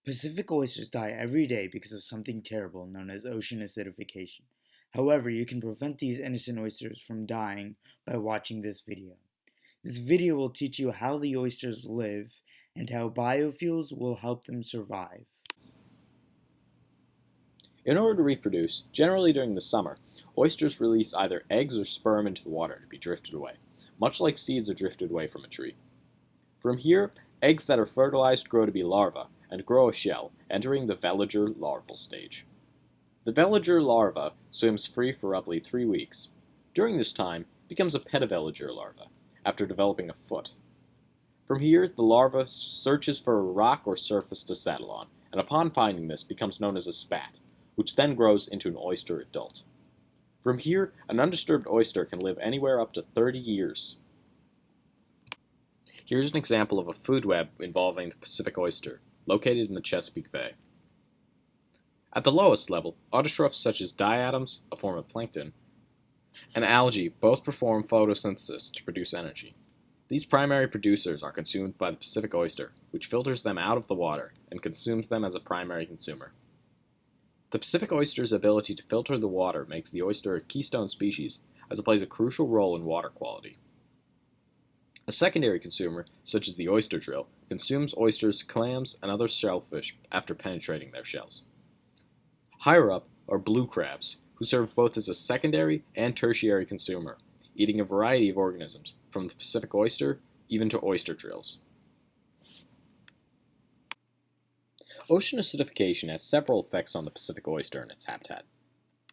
Pacific oysters die every day because of something terrible known as ocean acidification. However, you can prevent these innocent oysters from dying by watching this video. This video will teach you how the oysters live and how biofuels will help them survive. In order to reproduce, generally during the summer, oysters release either eggs or sperm into the water to be drifted away, much like seeds are drifted away from a tree. From here, eggs that are fertilized grow to be larvae and grow a shell, entering the veliger larval stage. The veliger larva swims free for roughly 3 weeks. During this time, it becomes a petaveliger larva, after developing a foot. From here, the larva searches for a rock or surface to settle on, and upon finding this becomes known as a spat, which then grows into an oyster adult. From here, an undisturbed oyster can live anywhere up to 30 years. Here's an example of a food web involving the Pacific oyster, located in the Chesapeake Bay. At the lowest level, autotrophs such as diatoms, a form of plankton, and algae both perform photosynthesis to produce energy. These primary producers are consumed by the Pacific oyster, which filters them out of the water and consumes them as a primary consumer. The Pacific oyster's ability to filter the water makes the oyster a keystone species, as it plays a crucial role in water quality. A secondary consumer, such as the oyster drill, consumes oysters, clams, and other shellfish after penetrating their shells. Higher up are blue crabs, who serve both as a secondary and tertiary consumer, eating a variety of organisms, from the Pacific oyster even to oyster drills. Ocean acidification has several effects on the Pacific oyster and its habitat.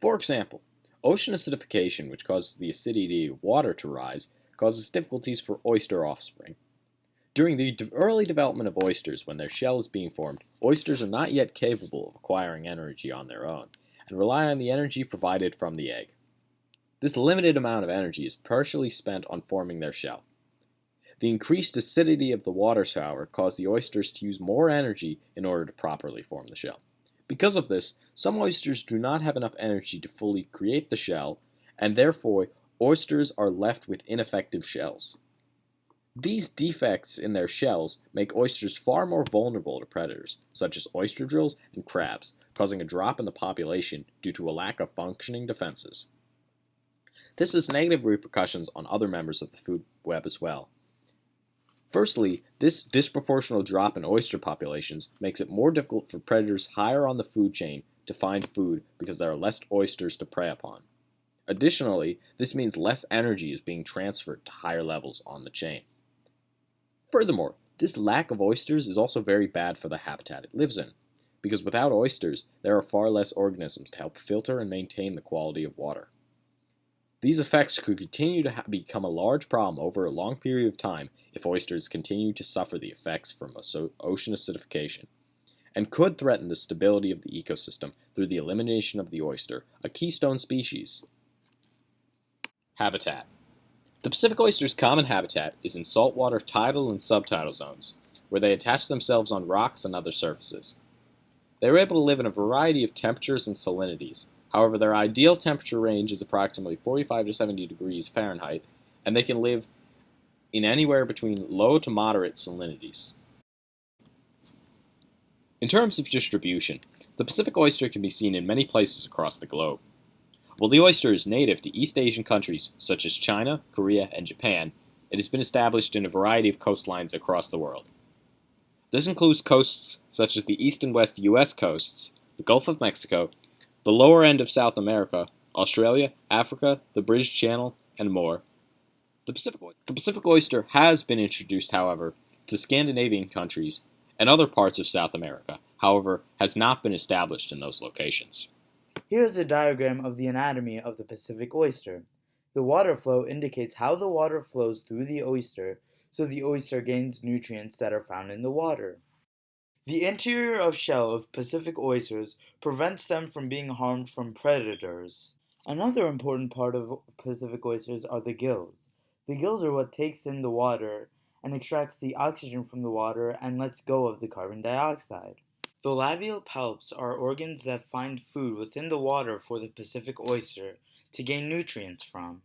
For example, ocean acidification, which causes the acidity of water to rise, causes difficulties for oyster offspring. During the early development of oysters, when their shell is being formed, oysters are not yet capable of acquiring energy on their own, and rely on the energy provided from the egg. This limited amount of energy is partially spent on forming their shell. The increased acidity of the water, however, caused the oysters to use more energy in order to properly form the shell. Because of this, some oysters do not have enough energy to fully create the shell, and therefore oysters are left with ineffective shells. These defects in their shells make oysters far more vulnerable to predators, such as oyster drills and crabs, causing a drop in the population due to a lack of functioning defenses. This has negative repercussions on other members of the food web as well. Firstly, this disproportional drop in oyster populations makes it more difficult for predators higher on the food chain to find food because there are less oysters to prey upon. Additionally, this means less energy is being transferred to higher levels on the chain. Furthermore, this lack of oysters is also very bad for the habitat it lives in, because without oysters, there are far less organisms to help filter and maintain the quality of water. These effects could continue to become a large problem over a long period of time if oysters continue to suffer the effects from ocean acidification, and could threaten the stability of the ecosystem through the elimination of the oyster, a keystone species. Habitat. The Pacific oyster's common habitat is in saltwater tidal and subtidal zones, where they attach themselves on rocks and other surfaces. They are able to live in a variety of temperatures and salinities. However, their ideal temperature range is approximately 45 to 70 degrees Fahrenheit, and they can live in anywhere between low to moderate salinities. In terms of distribution, the Pacific oyster can be seen in many places across the globe. While the oyster is native to East Asian countries such as China, Korea, and Japan, it has been established in a variety of coastlines across the world. This includes coasts such as the east and west U.S. coasts, the Gulf of Mexico, the lower end of South America, Australia, Africa, the British Channel, and more. The Pacific oyster has been introduced, however, to Scandinavian countries and other parts of South America, however, has not been established in those locations. Here is a diagram of the anatomy of the Pacific oyster. The water flow indicates how the water flows through the oyster, so the oyster gains nutrients that are found in the water. The interior of shell of Pacific oysters prevents them from being harmed from predators. Another important part of Pacific oysters are the gills. The gills are what takes in the water and extracts the oxygen from the water and lets go of the carbon dioxide. The labial palps are organs that find food within the water for the Pacific oyster to gain nutrients from.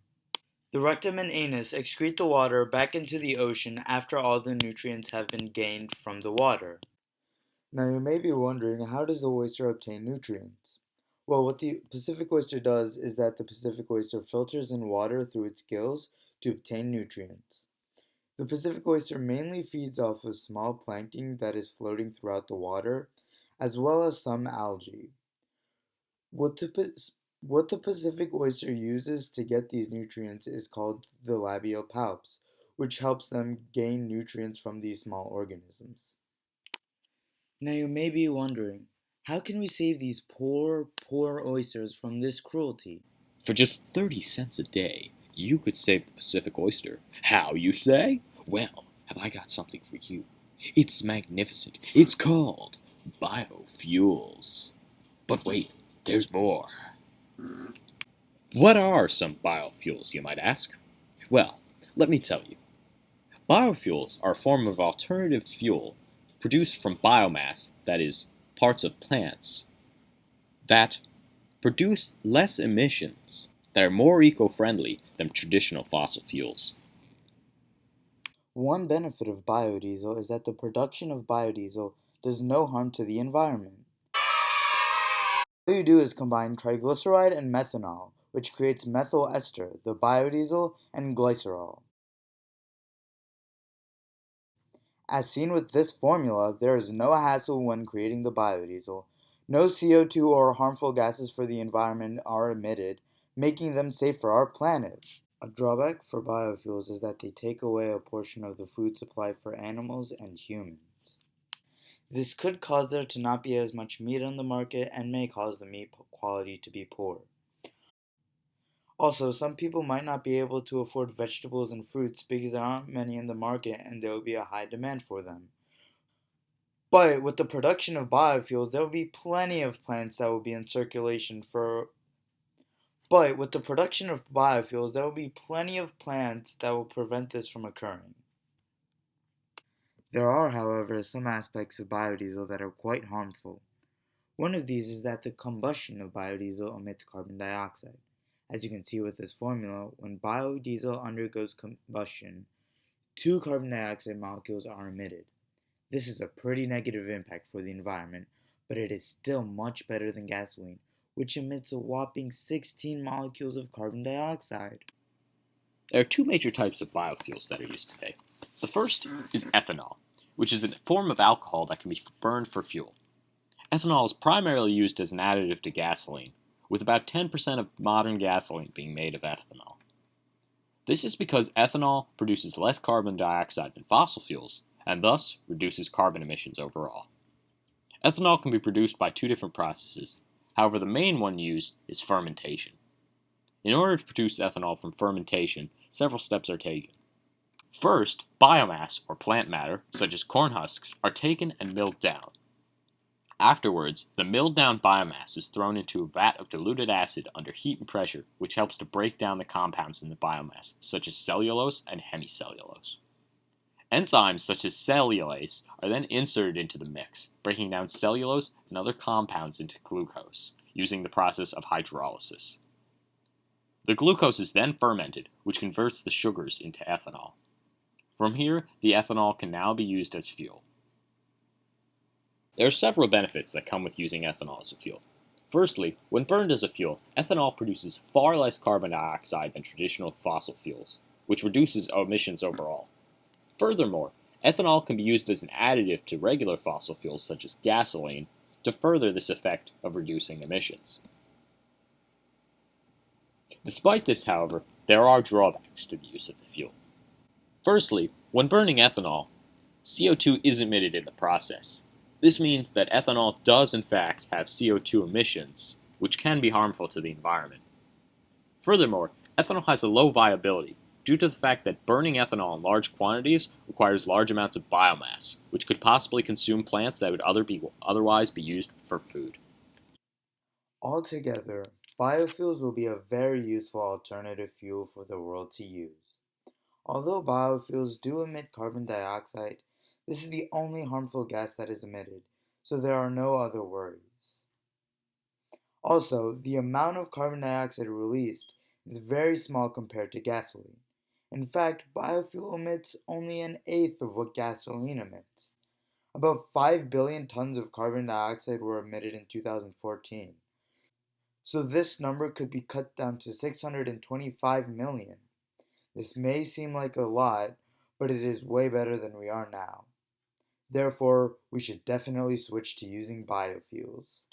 The rectum and anus excrete the water back into the ocean after all the nutrients have been gained from the water. Now you may be wondering, how does the oyster obtain nutrients? Well, what the Pacific oyster does is that the Pacific oyster filters in water through its gills to obtain nutrients. The Pacific oyster mainly feeds off of small plankton that is floating throughout the water, as well as some algae. What the, what the Pacific oyster uses to get these nutrients is called the labial palps, which helps them gain nutrients from these small organisms. Now you may be wondering, how can we save these poor oysters from this cruelty? For just 30 cents a day, you could save the Pacific oyster. How, you say? Well, have I got something for you? It's magnificent. It's called Biofuels. But wait, there's more. What are some biofuels, you might ask? Well, let me tell you. Biofuels are a form of alternative fuel produced from biomass, that is, parts of plants, that produce less emissions, that are more eco-friendly than traditional fossil fuels. One benefit of biodiesel is that the production of biodiesel does no harm to the environment. All you do is combine triglyceride and methanol, which creates methyl ester, the biodiesel, and glycerol. As seen with this formula, there is no hassle when creating the biodiesel. No CO2 or harmful gases for the environment are emitted, making them safe for our planet. A drawback for biofuels is that they take away a portion of the food supply for animals and humans. This could cause there to not be as much meat on the market and may cause the meat quality to be poor. Also, some people might not be able to afford vegetables and fruits because there aren't many in the market and there will be a high demand for them. But with the production of biofuels, there will be plenty of plants that will be in circulation for But with the production of biofuels, there will be plenty of plants that will prevent this from occurring. There are, however, some aspects of biodiesel that are quite harmful. One of these is that the combustion of biodiesel emits carbon dioxide. As you can see with this formula, when biodiesel undergoes combustion, two carbon dioxide molecules are emitted. This is a pretty negative impact for the environment, but it is still much better than gasoline, which emits a whopping 16 molecules of carbon dioxide. There are two major types of biofuels that are used today. The first is ethanol, which is a form of alcohol that can be burned for fuel. Ethanol is primarily used as an additive to gasoline, with about 10% of modern gasoline being made of ethanol. This is because ethanol produces less carbon dioxide than fossil fuels, and thus reduces carbon emissions overall. Ethanol can be produced by two different processes. However, the main one used is fermentation. In order to produce ethanol from fermentation, several steps are taken. First, biomass, or plant matter, such as corn husks, are taken and milled down. Afterwards, the milled down biomass is thrown into a vat of diluted acid under heat and pressure, which helps to break down the compounds in the biomass, such as cellulose and hemicellulose. Enzymes such as cellulase are then inserted into the mix, breaking down cellulose and other compounds into glucose, using the process of hydrolysis. The glucose is then fermented, which converts the sugars into ethanol. From here, the ethanol can now be used as fuel. There are several benefits that come with using ethanol as a fuel. Firstly, when burned as a fuel, ethanol produces far less carbon dioxide than traditional fossil fuels, which reduces emissions overall. Furthermore, ethanol can be used as an additive to regular fossil fuels such as gasoline to further this effect of reducing emissions. Despite this, however, there are drawbacks to the use of the fuel. Firstly, when burning ethanol, CO2 is emitted in the process. This means that ethanol does in fact have CO2 emissions, which can be harmful to the environment. Furthermore, ethanol has a low viability due to the fact that burning ethanol in large quantities requires large amounts of biomass, which could possibly consume plants that would otherwise be used for food. Altogether, biofuels will be a very useful alternative fuel for the world to use. Although biofuels do emit carbon dioxide, this is the only harmful gas that is emitted, so there are no other worries. Also, the amount of carbon dioxide released is very small compared to gasoline. In fact, biofuel emits only an eighth of what gasoline emits. About 5 billion tons of carbon dioxide were emitted in 2014. So this number could be cut down to 625 million. This may seem like a lot, but it is way better than we are now. Therefore, we should definitely switch to using biofuels.